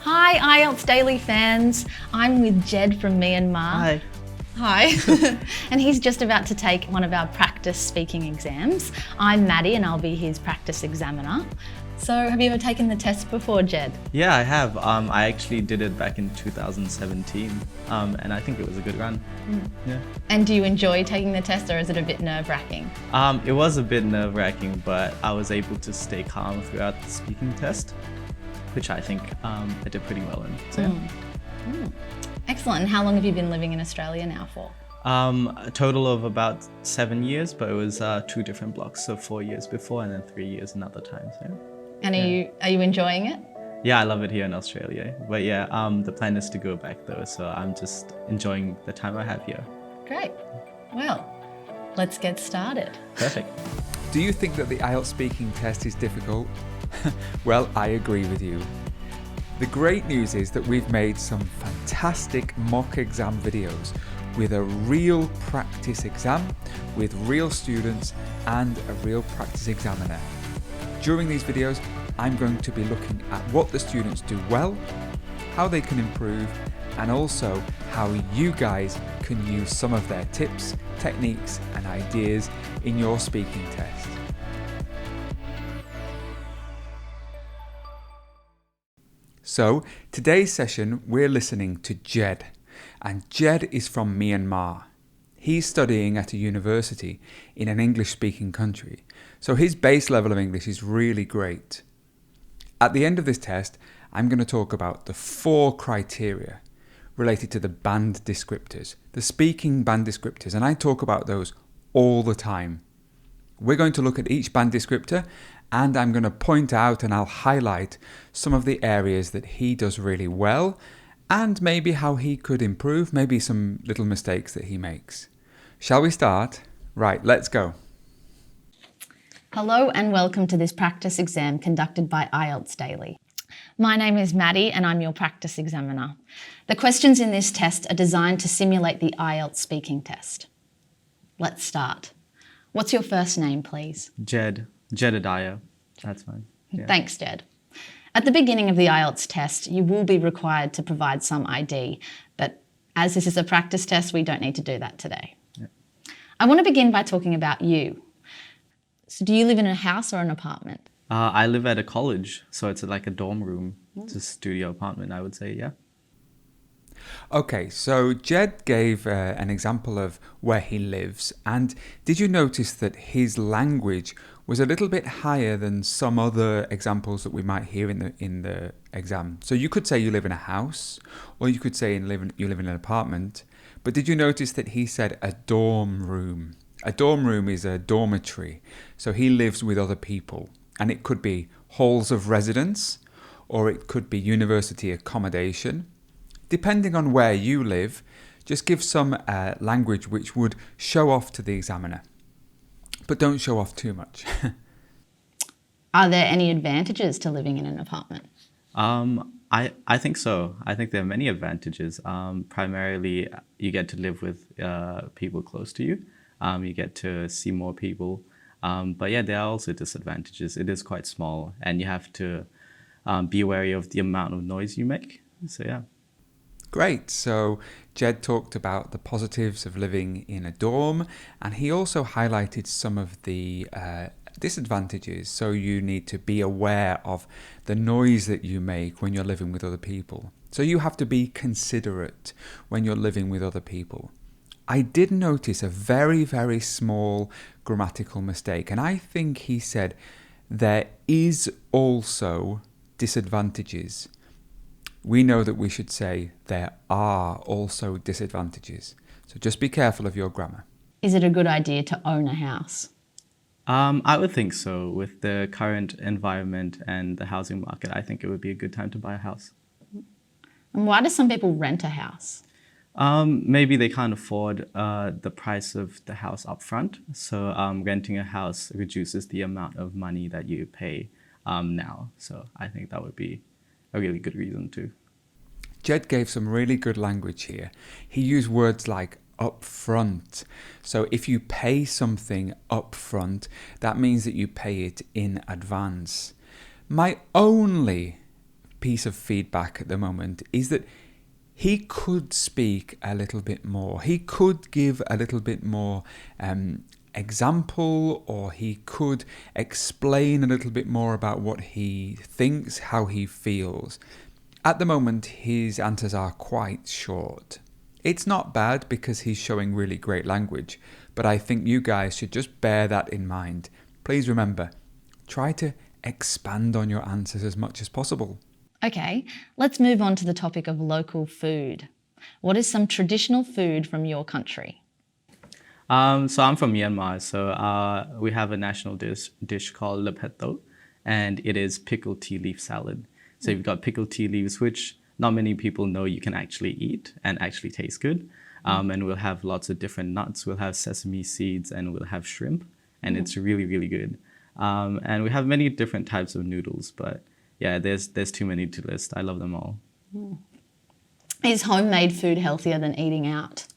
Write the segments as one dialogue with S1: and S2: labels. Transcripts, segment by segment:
S1: Hi IELTS Daily fans, I'm with Jed from Myanmar.
S2: Hi.
S1: Hi. And he's just about to take one of our practice speaking exams. I'm Maddie and I'll be his practice examiner. So have you ever taken the test before, Jed?
S2: Yeah, I have. I actually did it back in 2017, and I think it was a good run. Yeah.
S1: And do you enjoy taking the test, or is it a bit nerve-wracking?
S2: It was a bit nerve-wracking, but I was able to stay calm throughout the speaking test, which I think I did pretty well in. So, yeah.
S1: Excellent. And how long have you been living in Australia now for?
S2: A total of about 7 years, but it was 2 different blocks, so 4 years before and then 3 years another time. So, yeah.
S1: And are you enjoying it?
S2: Yeah, I love it here in Australia. But yeah, the plan is to go back though, so I'm just enjoying the time I have here.
S1: Great. Well, let's get started.
S2: Perfect.
S3: Do you think that the IELTS speaking test is difficult? Well, I agree with you. The great news is that we've made some fantastic mock exam videos with a real practice exam, with real students and a real practice examiner. During these videos, I'm going to be looking at what the students do well, how they can improve, and also how you guys can use some of their tips, techniques, and ideas in your speaking test. So, today's session, we're listening to Jed, and Jed is from Myanmar. He's studying at a university in an English-speaking country, so his base level of English is really great. At the end of this test, I'm going to talk about the 4 criteria related to the band descriptors, the speaking band descriptors, and I talk about those all the time. We're going to look at each band descriptor, and I'm going to point out and I'll highlight some of the areas that he does really well, and maybe how he could improve, maybe some little mistakes that he makes. Shall we start? Right, let's go.
S1: Hello and welcome to this practice exam conducted by IELTS Daily. My name is Maddie and I'm your practice examiner. The questions in this test are designed to simulate the IELTS speaking test. Let's start. What's your first name, please?
S2: Jedediah. That's fine. Yeah.
S1: Thanks, Jed. At the beginning of the IELTS test, you will be required to provide some ID, but as this is a practice test, we don't need to do that today.
S2: Yeah.
S1: I want to begin by talking about you. So do you live in a house or an apartment?
S2: I live at a college, so it's like a dorm room. It's a studio apartment, I would say, yeah.
S3: Okay, so Jed gave an example of where he lives, and did you notice that his language was a little bit higher than some other examples that we might hear in the exam? So you could say you live in a house, or you could say you live in an apartment, but did you notice that he said a dorm room? A dorm room is a dormitory, so he lives with other people, and it could be halls of residence, or it could be university accommodation. Depending on where you live, just give some language which would show off to the examiner. But don't show off too much.
S1: Are there any advantages to living in an apartment?
S2: I think so. I think there are many advantages. Primarily, you get to live with people close to you. You get to see more people. But yeah, there are also disadvantages. It is quite small, and you have to be wary of the amount of noise you make. So yeah.
S3: Great. So Jed talked about the positives of living in a dorm, and he also highlighted some of the disadvantages. So you need to be aware of the noise that you make when you're living with other people. So you have to be considerate when you're living with other people. I did notice a very, very small grammatical mistake, and I think he said there is also disadvantages. We know that we should say there are also disadvantages. So just be careful of your grammar.
S1: Is it a good idea to own a house?
S2: I would think so. With the current environment and the housing market, I think it would be a good time to buy a house.
S1: And why do some people rent a house?
S2: Maybe they can't afford the price of the house up front. So renting a house reduces the amount of money that you pay now. So I think that would be a really good reason too.
S3: Jed gave some really good language here. He used words like upfront. So if you pay something upfront, that means that you pay it in advance. My only piece of feedback at the moment is that he could speak a little bit more. He could give a little bit more example, or he could explain a little bit more about what he thinks, how he feels. At the moment, his answers are quite short. It's not bad because he's showing really great language, but I think you guys should just bear that in mind. Please remember, try to expand on your answers as much as possible.
S1: Okay, let's move on to the topic of local food. What is some traditional food from your country?
S2: So I'm from Myanmar, so we have a national dish called lepetto, and it is pickled tea leaf salad. So you've got pickled tea leaves, which not many people know you can actually eat and actually taste good. And we'll have lots of different nuts. We'll have sesame seeds and we'll have shrimp, and it's really, really good. And we have many different types of noodles, but yeah, there's too many to list. I love them all.
S1: Is homemade food healthier than eating out?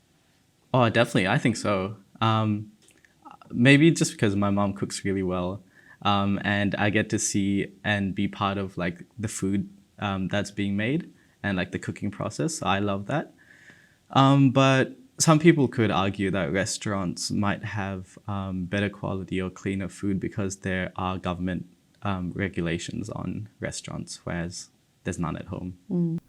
S2: Oh, definitely. I think so. Maybe just because my mom cooks really well, and I get to see and be part of like the food that's being made and like the cooking process. So I love that. But some people could argue that restaurants might have better quality or cleaner food because there are government regulations on restaurants, whereas there's none at home.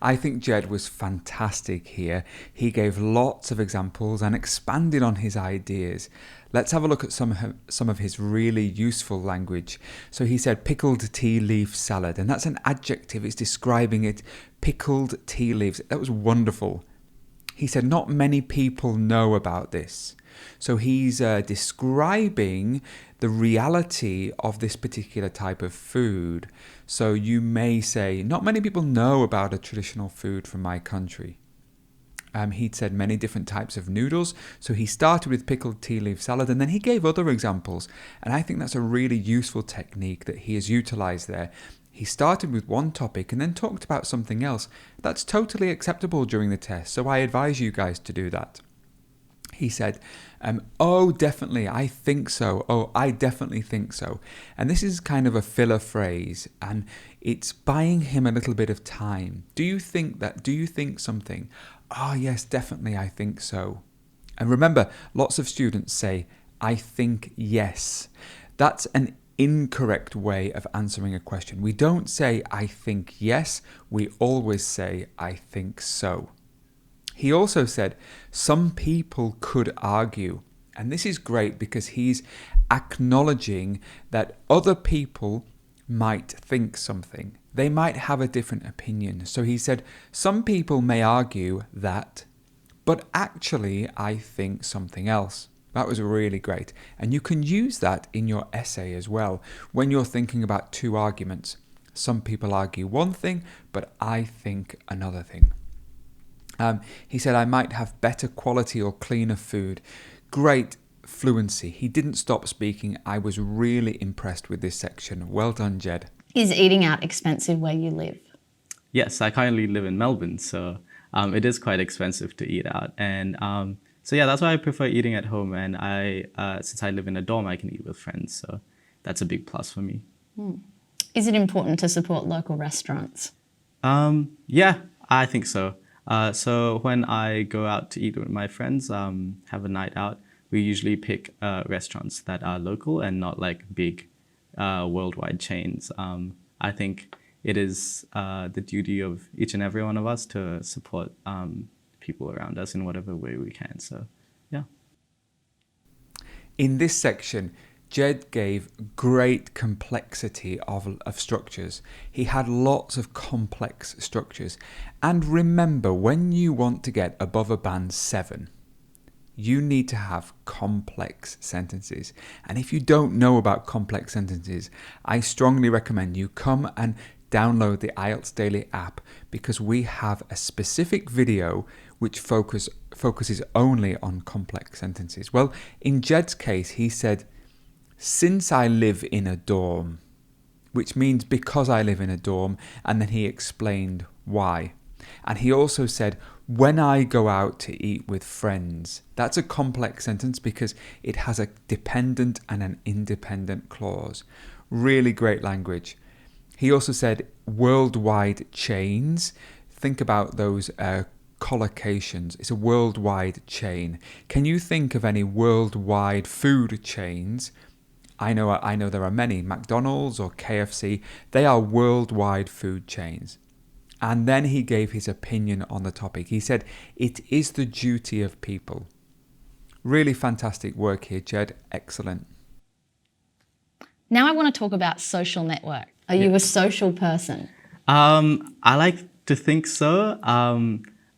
S3: I think Jed was fantastic here. He gave lots of examples and expanded on his ideas. Let's have a look at some of his really useful language. So he said pickled tea leaf salad, and that's an adjective. It's describing it. Pickled tea leaves. That was wonderful. He said not many people know about this. So he's describing the reality of this particular type of food. So you may say, not many people know about a traditional food from my country. He'd said many different types of noodles. So he started with pickled tea leaf salad, and then he gave other examples. And I think that's a really useful technique that he has utilized there. He started with one topic and then talked about something else. That's totally acceptable during the test. So I advise you guys to do that. He said, oh, definitely, I think so. Oh, I definitely think so. And this is kind of a filler phrase, and it's buying him a little bit of time. Do you think that? Do you think something? Oh, yes, definitely, I think so. And remember, lots of students say, I think yes. That's an incorrect way of answering a question. We don't say, I think yes. We always say, I think so. He also said, some people could argue. And this is great because he's acknowledging that other people might think something. They might have a different opinion. So he said, some people may argue that, but actually I think something else. That was really great. And you can use that in your essay as well when you're thinking about two arguments. Some people argue one thing, but I think another thing. He said, I might have better quality or cleaner food. Great fluency. He didn't stop speaking. I was really impressed with this section. Well done, Jed.
S1: Is eating out expensive where you live?
S2: Yes, I currently live in Melbourne, so it is quite expensive to eat out. And so yeah, that's why I prefer eating at home. And since I live in a dorm, I can eat with friends. So that's a big plus for me.
S1: Is it important to support local restaurants?
S2: Yeah, I think so. So when I go out to eat with my friends, have a night out, we usually pick restaurants that are local and not like big worldwide chains. I think it is the duty of each and every one of us to support people around us in whatever way we can. So, yeah.
S3: In this section, Jed gave great complexity of structures. He had lots of complex structures. And remember, when you want to get above a band 7, you need to have complex sentences. And if you don't know about complex sentences, I strongly recommend you come and download the IELTS Daily app, because we have a specific video which focuses only on complex sentences. Well, in Jed's case, he said, since I live in a dorm, which means because I live in a dorm, and then he explained why. And he also said, when I go out to eat with friends. That's a complex sentence because it has a dependent and an independent clause. Really great language. He also said, worldwide chains. Think about those collocations. It's a worldwide chain. Can you think of any worldwide food chains? I know there are many. McDonald's or KFC, they are worldwide food chains. And then he gave his opinion on the topic. He said, it is the duty of people. Really fantastic work here, Jed. Excellent.
S1: Now I want to talk about social network. Are you a social person?
S2: I like to think so.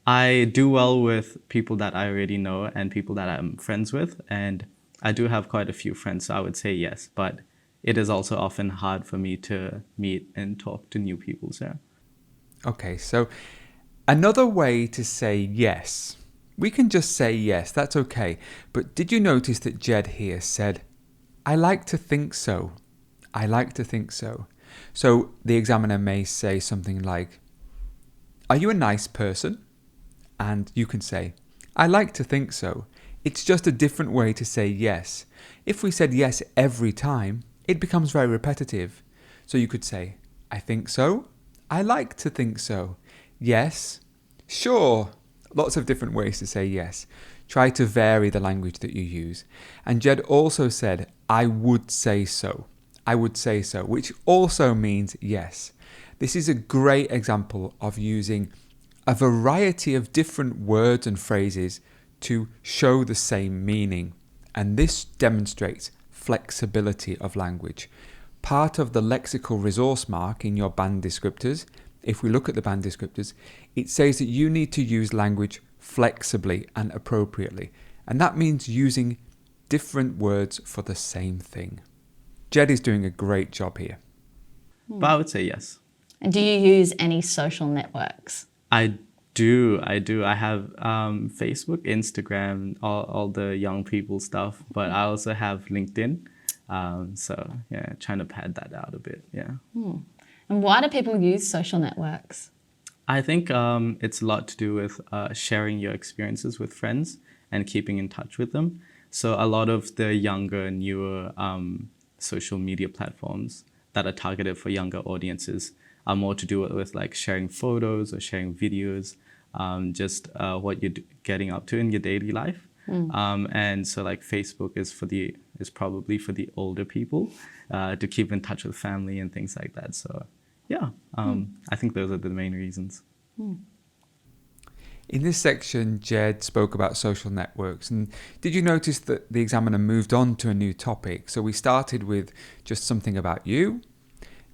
S2: I do well with people that I already know and people that I'm friends with. And I do have quite a few friends, so I would say yes. But it is also often hard for me to meet and talk to new people. So.
S3: Okay, so another way to say yes. We can just say yes, that's okay. But did you notice that Jed here said, I like to think so. I like to think so. So the examiner may say something like, are you a nice person? And you can say, I like to think so. It's just a different way to say yes. If we said yes every time, it becomes very repetitive. So you could say, I think so. I like to think so. Yes. Sure. Lots of different ways to say yes. Try to vary the language that you use. And Jed also said, I would say so. I would say so, which also means yes. This is a great example of using a variety of different words and phrases to show the same meaning. And this demonstrates flexibility of language. Part of the lexical resource mark in your band descriptors, if we look at the band descriptors, it says that you need to use language flexibly and appropriately. And that means using different words for the same thing. Jed is doing a great job here.
S2: But I would say yes.
S1: And do you use any social networks?
S2: I do. I have Facebook, Instagram, all the young people stuff. But I also have LinkedIn. So yeah, trying to pad that out a bit. Yeah.
S1: And why do people use social networks?
S2: I think it's a lot to do with sharing your experiences with friends and keeping in touch with them. So a lot of the younger, newer social media platforms that are targeted for younger audiences are more to do with like sharing photos or sharing videos, just what you're getting up to in your daily life. And so like Facebook is probably for the older people to keep in touch with family and things like that. So yeah, I think those are the main reasons.
S3: In this section, Jed spoke about social networks. And did you notice that the examiner moved on to a new topic? So we started with just something about you.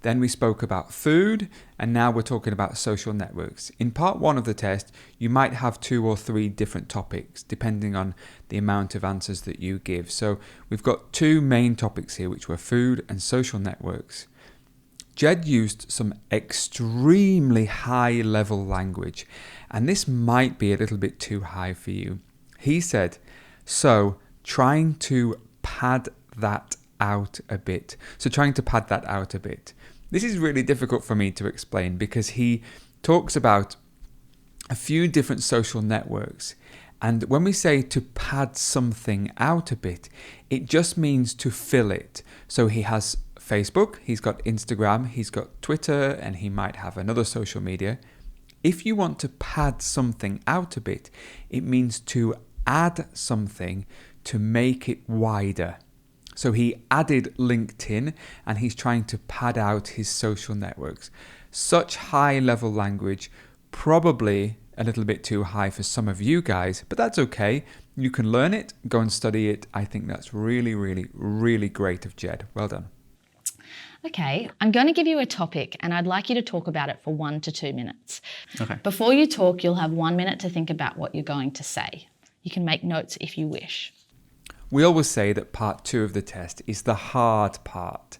S3: Then we spoke about food, and now we're talking about social networks. In part 1 of the test, you might have 2 or 3 different topics, depending on the amount of answers that you give. So we've got 2 main topics here, which were food and social networks. Jed used some extremely high-level language, and this might be a little bit too high for you. He said, so trying to pad that out a bit. This is really difficult for me to explain because he talks about a few different social networks. And when we say to pad something out a bit, it just means to fill it. So he has Facebook, he's got Instagram, he's got Twitter, and he might have another social media. If you want to pad something out a bit, it means to add something to make it wider. So he added LinkedIn and he's trying to pad out his social networks. Such high-level language, probably a little bit too high for some of you guys, but that's okay. You can learn it, go and study it. I think that's really, really, really great of Jed. Well done.
S1: Okay, I'm going to give you a topic and I'd like you to talk about it for 1 to 2 minutes.
S2: Okay.
S1: Before you talk, you'll have 1 minute to think about what you're going to say. You can make notes if you wish.
S3: We always say that part 2 of the test is the hard part,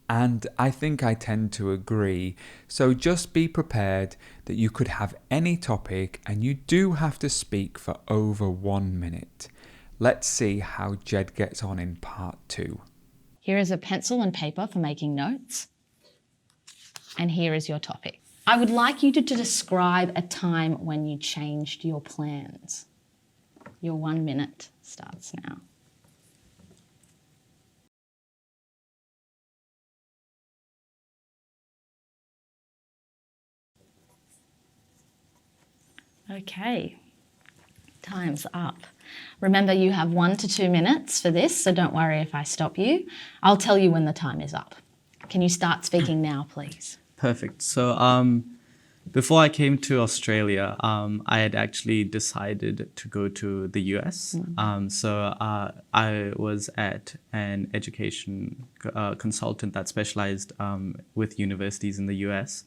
S3: and I think I tend to agree. So just be prepared that you could have any topic and you do have to speak for over 1 minute. Let's see how Jed gets on in part 2.
S1: Here is a pencil and paper for making notes. And here is your topic. I would like you to describe a time when you changed your plans. Your 1 minute starts now. Okay, time's up. Remember, you have 1 to 2 minutes for this, so don't worry if I stop you. I'll tell you when the time is up. Can you start speaking now, please?
S2: Perfect. So before I came to Australia, I had actually decided to go to the US. I was at an education consultant that specialized with universities in the US.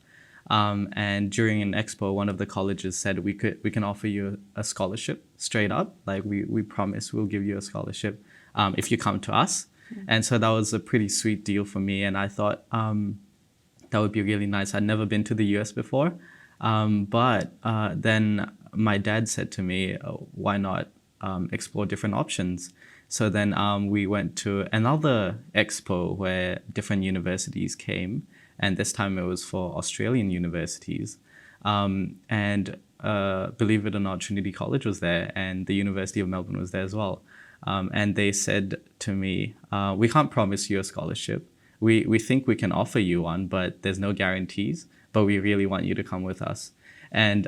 S2: And during an expo, one of the colleges said we can offer you a scholarship straight up. Like we promise we'll give you a scholarship if you come to us. And so that was a pretty sweet deal for me. And I thought that would be really nice. I'd never been to the US before. But then my dad said to me, why not explore different options? So then we went to another expo where different universities came. And this time it was for Australian universities. And believe it or not, Trinity College was there and the University of Melbourne was there as well. And they said to me, we can't promise you a scholarship. We think we can offer you one, but there's no guarantees. But we really want you to come with us. And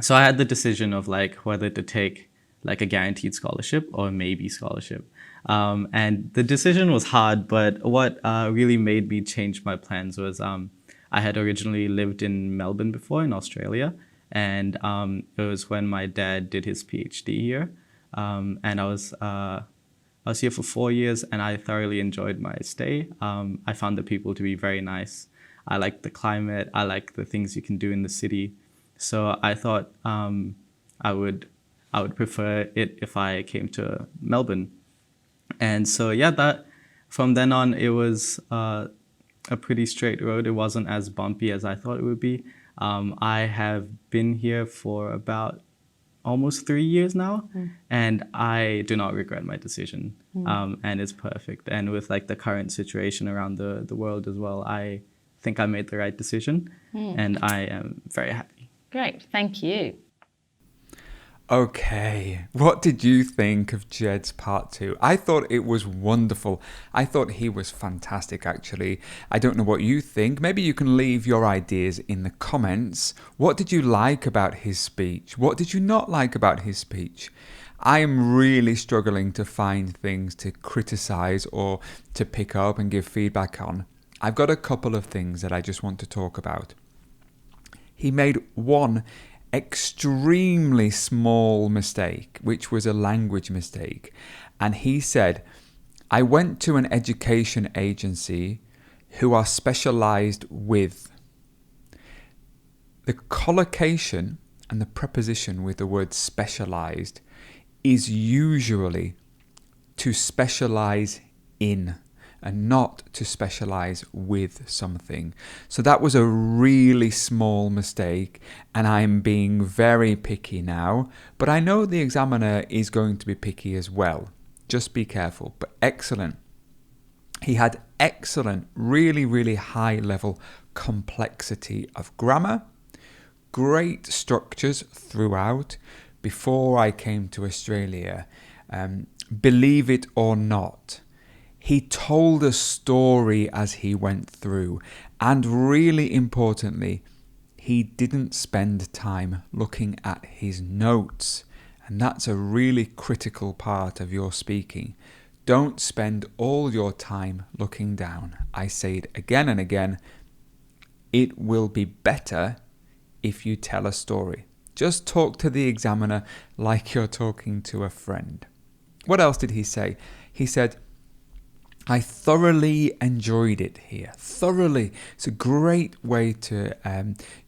S2: so I had the decision of like whether to take like a guaranteed scholarship or a maybe scholarship. And the decision was hard, but what really made me change my plans was I had originally lived in Melbourne before in Australia. And it was when my dad did his PhD here. And I was here for 4 years and I thoroughly enjoyed my stay. I found the people to be very nice. I like the climate. I like the things you can do in the city. So I thought I would prefer it if I came to Melbourne. And so that from then on it was a pretty straight road. It wasn't as bumpy as I thought it would be. I have been here for about almost 3 years now, and I do not regret my decision. And it's perfect. And with like the current situation around the world as well, I think I made the right decision, and I am very happy.
S1: Great, thank you.
S3: Okay, what did you think of Jed's part 2? I thought it was wonderful. I thought he was fantastic, actually. I don't know what you think. Maybe you can leave your ideas in the comments. What did you like about his speech? What did you not like about his speech? I am really struggling to find things to criticize or to pick up and give feedback on. I've got a couple of things that I just want to talk about. He made one extremely small mistake, which was a language mistake. And he said, I went to an education agency who are specialized with. The collocation and the preposition with the word specialized is usually to specialize in and not to specialize with something. So that was a really small mistake, and I'm being very picky now, but I know the examiner is going to be picky as well. Just be careful, but excellent. He had excellent, really, really high level complexity of grammar, great structures throughout. Before I came to Australia, believe it or not, he told a story as he went through, and really importantly, he didn't spend time looking at his notes, and that's a really critical part of your speaking. Don't spend all your time looking down. I say it again and again, it will be better if you tell a story. Just talk to the examiner like you're talking to a friend. What else did he say? He said, I thoroughly enjoyed it here. Thoroughly. It's a great way to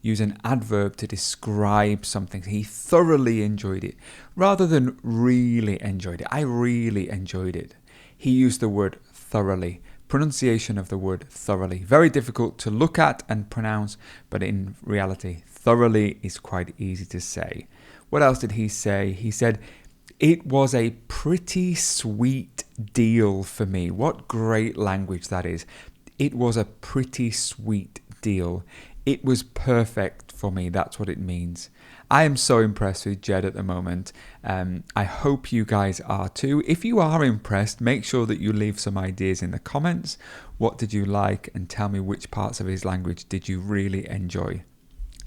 S3: use an adverb to describe something. He thoroughly enjoyed it rather than really enjoyed it. I really enjoyed it. He used the word thoroughly. Pronunciation of the word thoroughly. Very difficult to look at and pronounce, but in reality, thoroughly is quite easy to say. What else did he say? He said, it was a pretty sweet deal for me. What great language that is. It was a pretty sweet deal. It was perfect for me. That's what it means. I am so impressed with Jed at the moment. I hope you guys are too. If you are impressed, make sure that you leave some ideas in the comments. What did you like? And tell me which parts of his language did you really enjoy.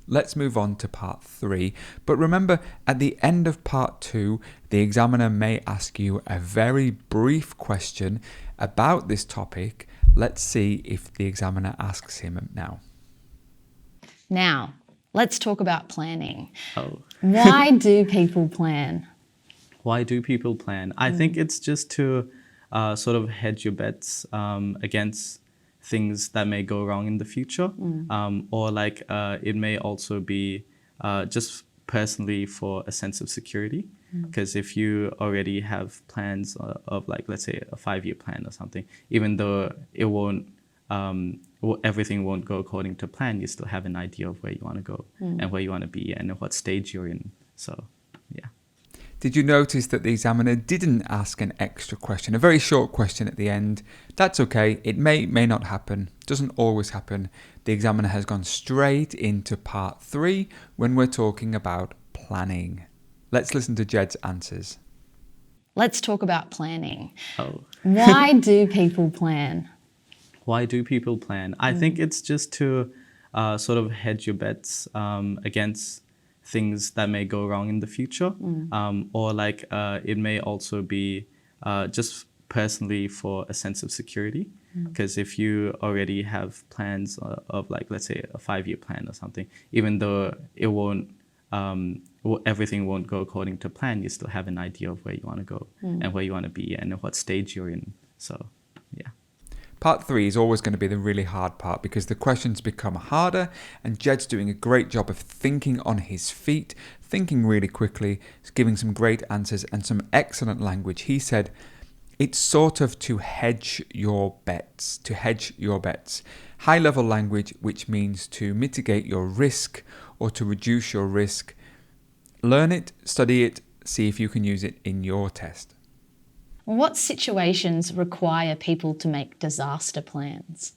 S3: let's move on to part 3. But remember, at the end of part 2, the examiner may ask you a very brief question about this topic. Let's see if the examiner asks him now.
S1: Now, let's talk about planning.
S2: Oh.
S1: Why do people plan?
S2: Why do people plan? I think it's just to sort of hedge your bets against things that may go wrong in the future. Or like it may also be just personally for a sense of security. Because if you already have plans of like, let's say a 5-year plan or something, even though it won't, everything won't go according to plan, you still have an idea of where you want to go and where you want to be and what stage you're in. So, yeah.
S3: Did you notice that the examiner didn't ask an extra question, a very short question at the end? That's okay. It may not happen. Doesn't always happen. The examiner has gone straight into part 3 when we're talking about planning. Let's listen to Jed's answers.
S1: Let's talk about planning.
S2: Oh.
S1: Why do people plan?
S2: Why do people plan? I think it's just to sort of hedge your bets against things that may go wrong in the future. Or like it may also be just personally for a sense of security. Because if you already have plans of like, let's say a 5-year plan or something, even though it won't, everything won't go according to plan, you still have an idea of where you want to go and where you want to be and what stage you're in. So, yeah.
S3: Part 3 is always going to be the really hard part because the questions become harder and Jed's doing a great job of thinking on his feet, thinking really quickly, giving some great answers and some excellent language. He said, it's sort of to hedge your bets, High level language, which means to mitigate your risk or to reduce your risk. Learn it, study it, see if you can use it in your test.
S1: What situations require people to make disaster plans?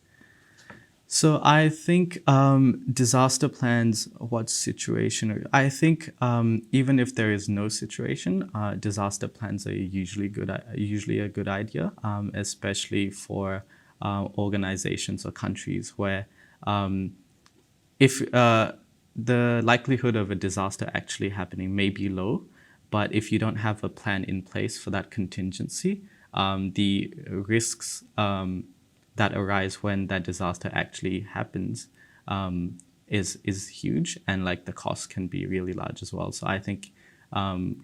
S2: So I think disaster plans, what situation? I think even if there is no situation, disaster plans are usually a good idea, especially for organizations or countries where if the likelihood of a disaster actually happening may be low, but if you don't have a plan in place for that contingency, the risks that arise when that disaster actually happens is huge, and like the cost can be really large as well. So I think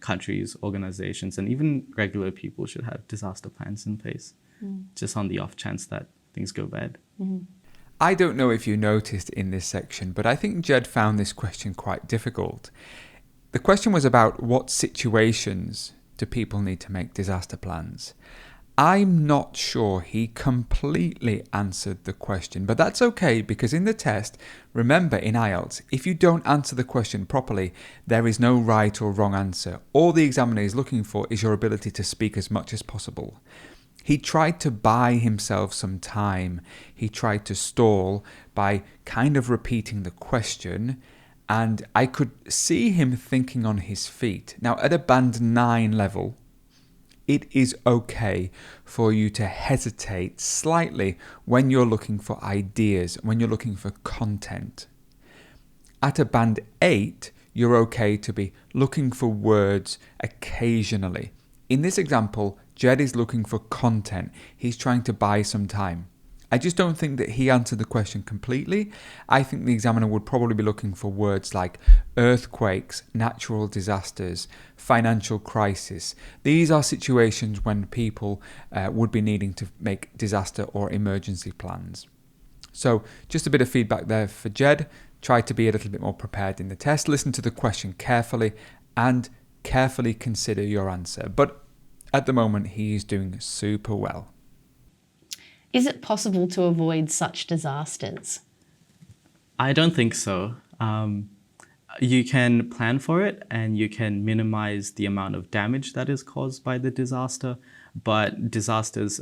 S2: countries, organizations, and even regular people should have disaster plans in place, just on the off chance that things go bad.
S3: I don't know if you noticed in this section, but I think Jed found this question quite difficult. The question was about what situations do people need to make disaster plans. I'm not sure he completely answered the question, but that's okay because in the test, remember in IELTS, if you don't answer the question properly, there is no right or wrong answer. All the examiner is looking for is your ability to speak as much as possible. He tried to buy himself some time. He tried to stall by kind of repeating the question, and I could see him thinking on his feet. Now, at a band 9 level, it is okay for you to hesitate slightly when you're looking for ideas, when you're looking for content. At a band 8, you're okay to be looking for words occasionally. In this example, Jed is looking for content. He's trying to buy some time. I just don't think that he answered the question completely. I think the examiner would probably be looking for words like earthquakes, natural disasters, financial crisis. These are situations when people would be needing to make disaster or emergency plans. So just a bit of feedback there for Jed. Try to be a little bit more prepared in the test. Listen to the question carefully and carefully consider your answer. But at the moment, he is doing super well.
S1: Is it possible to avoid such disasters?
S2: I don't think so. You can plan for it and you can minimize the amount of damage that is caused by the disaster, but disasters,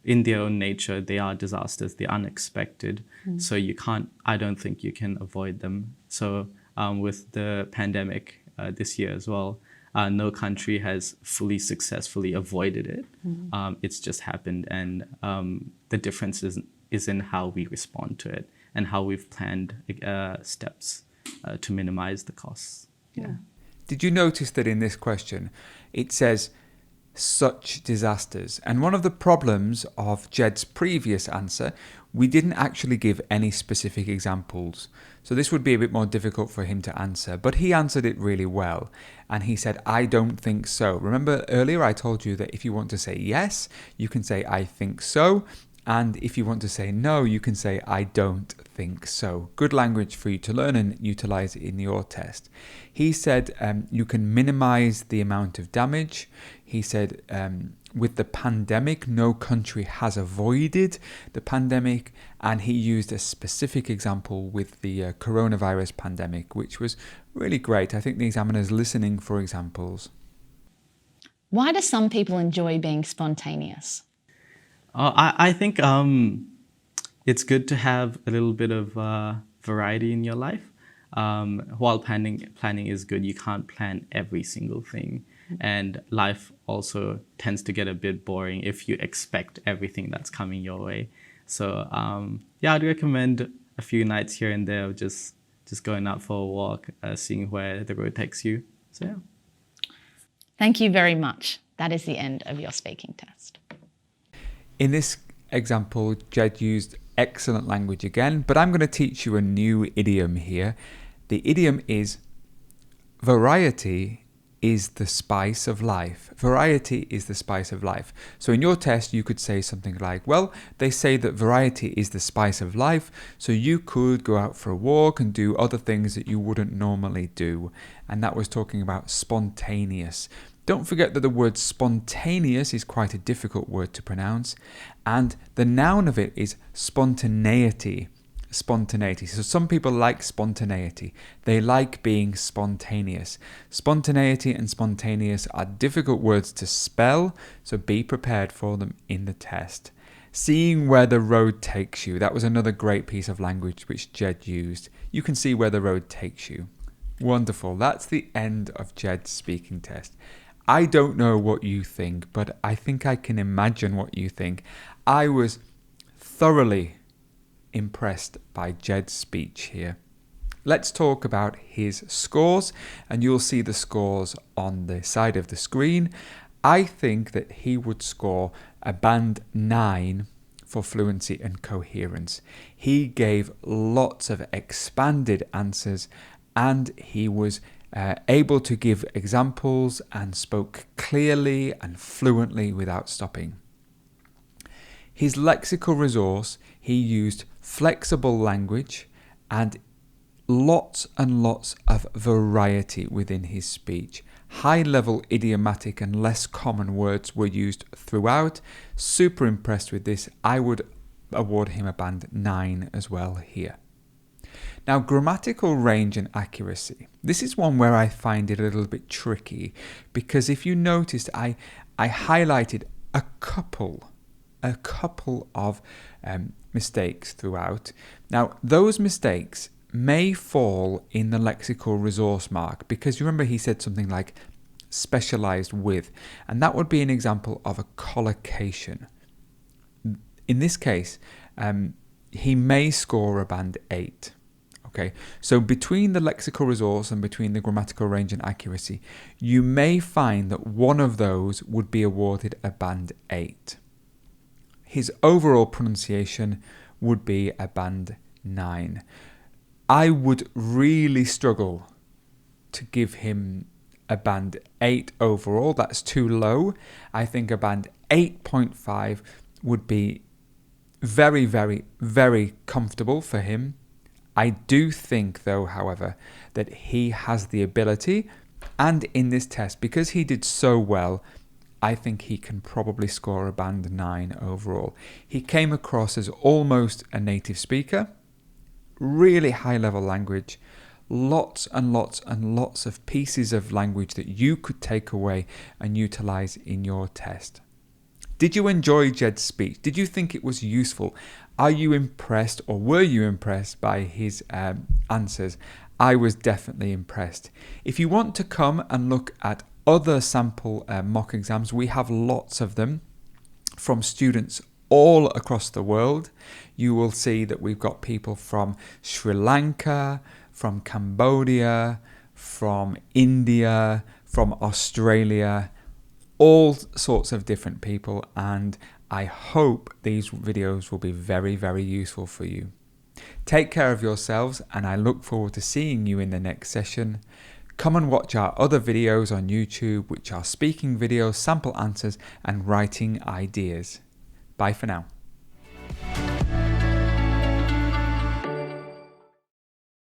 S2: in their own nature, they are disasters, they're unexpected. So I don't think you can avoid them. So with the pandemic this year as well, no country has fully successfully avoided it. It's just happened, and the difference is in how we respond to it and how we've planned steps to minimize the costs. Yeah.
S3: Did you notice that in this question, it says such disasters? And one of the problems of Jed's previous answer, we didn't actually give any specific examples. So this would be a bit more difficult for him to answer, but he answered it really well. And he said, I don't think so. Remember earlier I told you that if you want to say yes, you can say I think so. And if you want to say no, you can say I don't think so. Good language for you to learn and utilize in your test. He said you can minimize the amount of damage. He said with the pandemic, no country has avoided the pandemic. And he used a specific example with the coronavirus pandemic, which was really great. I think the examiner's listening for examples.
S1: Why do some people enjoy being spontaneous?
S2: I think it's good to have a little bit of variety in your life. While planning is good, you can't plan every single thing. And life also tends to get a bit boring if you expect everything that's coming your way. So I'd recommend a few nights here and there of just going out for a walk, seeing where the road takes you. So yeah.
S1: Thank you very much. That is the end of your speaking test.
S3: In this example, Jed used excellent language again, but I'm going to teach you a new idiom here. The idiom is variety is the spice of life. Variety is the spice of life. So in your test, you could say something like, well, they say that variety is the spice of life, so you could go out for a walk and do other things that you wouldn't normally do. And that was talking about spontaneous. Don't forget that the word spontaneous is quite a difficult word to pronounce, and the noun of it is spontaneity. Spontaneity. So some people like spontaneity. They like being spontaneous. Spontaneity and spontaneous are difficult words to spell, so be prepared for them in the test. Seeing where the road takes you. That was another great piece of language which Jed used. You can see where the road takes you. Wonderful. That's the end of Jed's speaking test. I don't know what you think, but I think I can imagine what you think. I was thoroughly impressed by Jed's speech here. Let's talk about his scores, and you'll see the scores on the side of the screen. I think that he would score a band 9 for fluency and coherence. He gave lots of expanded answers, and he was able to give examples and spoke clearly and fluently without stopping. His lexical resource, he used flexible language and lots and lots of variety within his speech. High-level idiomatic and less common words were used throughout. Super impressed with this. I would award him a band 9 as well here. Now, grammatical range and accuracy. This is one where I find it a little bit tricky, because if you noticed, I highlighted a couple of mistakes throughout. Now, those mistakes may fall in the lexical resource mark, because you remember he said something like specialized with, and that would be an example of a collocation. In this case, he may score a band 8. Okay, so between the lexical resource and between the grammatical range and accuracy, you may find that one of those would be awarded a band 8. His overall pronunciation would be a band 9. I would really struggle to give him a band 8 overall. That's too low. I think a band 8.5 would be very, very, very comfortable for him. I do think, though, however, that he has the ability, and in this test, because he did so well, I think he can probably score a band 9 overall. He came across as almost a native speaker, really high-level language, lots and lots and lots of pieces of language that you could take away and utilize in your test. Did you enjoy Jed's speech? Did you think it was useful? Are you impressed, or were you impressed by his answers? I was definitely impressed. If you want to come and look at other sample mock exams, we have lots of them from students all across the world. You will see that we've got people from Sri Lanka, from Cambodia, from India, from Australia, all sorts of different people, and I hope these videos will be very, very useful for you. Take care of yourselves, and I look forward to seeing you in the next session. Come and watch our other videos on YouTube, which are speaking videos, sample answers, and writing ideas. Bye for now.